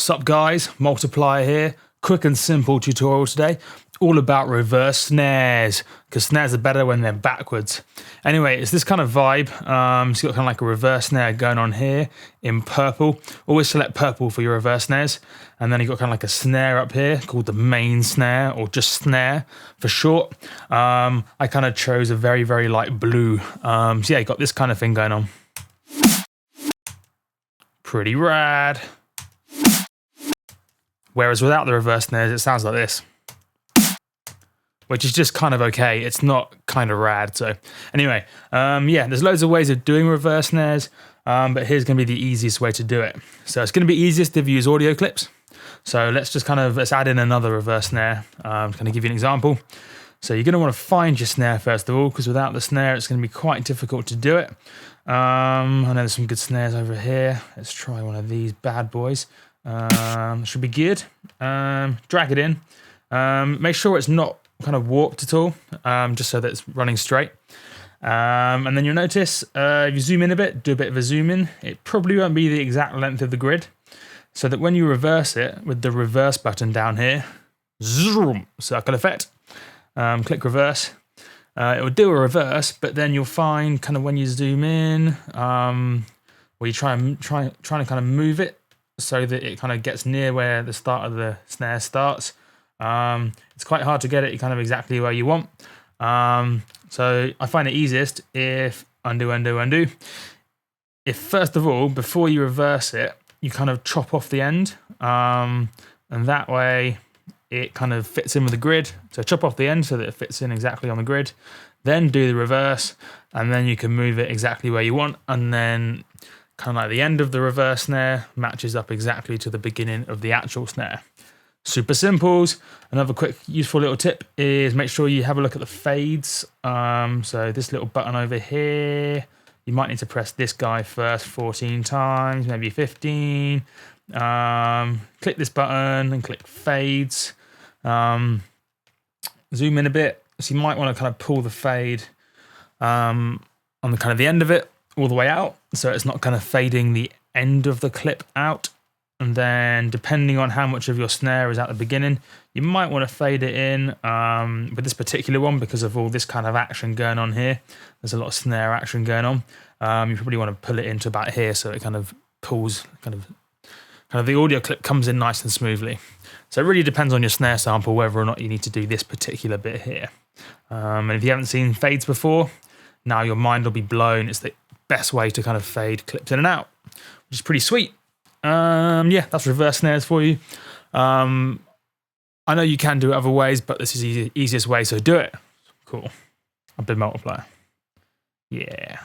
What's up guys, Multiplier here. Quick and simple tutorial today, all about reverse snares, because snares are better when they're backwards. Anyway, it's this kind of vibe. So you've got kind of like a reverse snare going on here in purple. Always select purple for your reverse snares. And then you've got kind of like a snare up here called the main snare, or just snare for short. I kind of chose a very, very light blue. So yeah, you got this kind of thing going on. Pretty rad. Whereas without the reverse snares, it sounds like this, which is just kind of okay. It's not kind of rad. So anyway, yeah, there's loads of ways of doing reverse snares, but here's going to be the easiest way to do it. So it's going to be easiest if you use audio clips. So let's add in another reverse snare. I'm going to give you an example. So you're going to want to find your snare first of all, because without the snare, it's going to be quite difficult to do it. I know there's some good snares over here. Let's try one of these bad boys. Should be good. Drag it in. Make sure it's not kind of warped at all, just so that it's running straight. And then you'll notice if you zoom in a bit, do a bit of a zoom in, it probably won't be the exact length of the grid, so that when you reverse it with the reverse button down here, zoom, circle effect, click reverse, it will do a reverse, but then you'll find kind of when you zoom in, where you trying to kind of move it so that it kind of gets near where the start of the snare starts. It's quite hard to get it kind of exactly where you want. So I find it easiest if undo. If first of all, before you reverse it, you kind of chop off the end, and that way it kind of fits in with the grid. So chop off the end so that it fits in exactly on the grid, then do the reverse, and then you can move it exactly where you want, and then kind of like the end of the reverse snare matches up exactly to the beginning of the actual snare. Super simples. Another quick useful little tip is make sure you have a look at the fades. So this little button over here, you might need to press this guy first 14 times, maybe 15. Click this button and click fades. Zoom in a bit. So you might want to kind of pull the fade on the kind of the end of it all the way out, so it's not kind of fading the end of the clip out. And then depending on how much of your snare is at the beginning, you might want to fade it in. With this particular one, because of all this kind of action going on here, there's a lot of snare action going on. You probably want to pull it into about here, so it kind of pulls, kind of the audio clip comes in nice and smoothly. So it really depends on your snare sample whether or not you need to do this particular bit here. And if you haven't seen fades before, now your mind will be blown. It's the best way to kind of fade clips in and out, which is pretty sweet. Yeah, that's reverse snares for you. I know you can do it other ways, but this is the easiest way, so do it. Cool. I've been Multiplier. Yeah.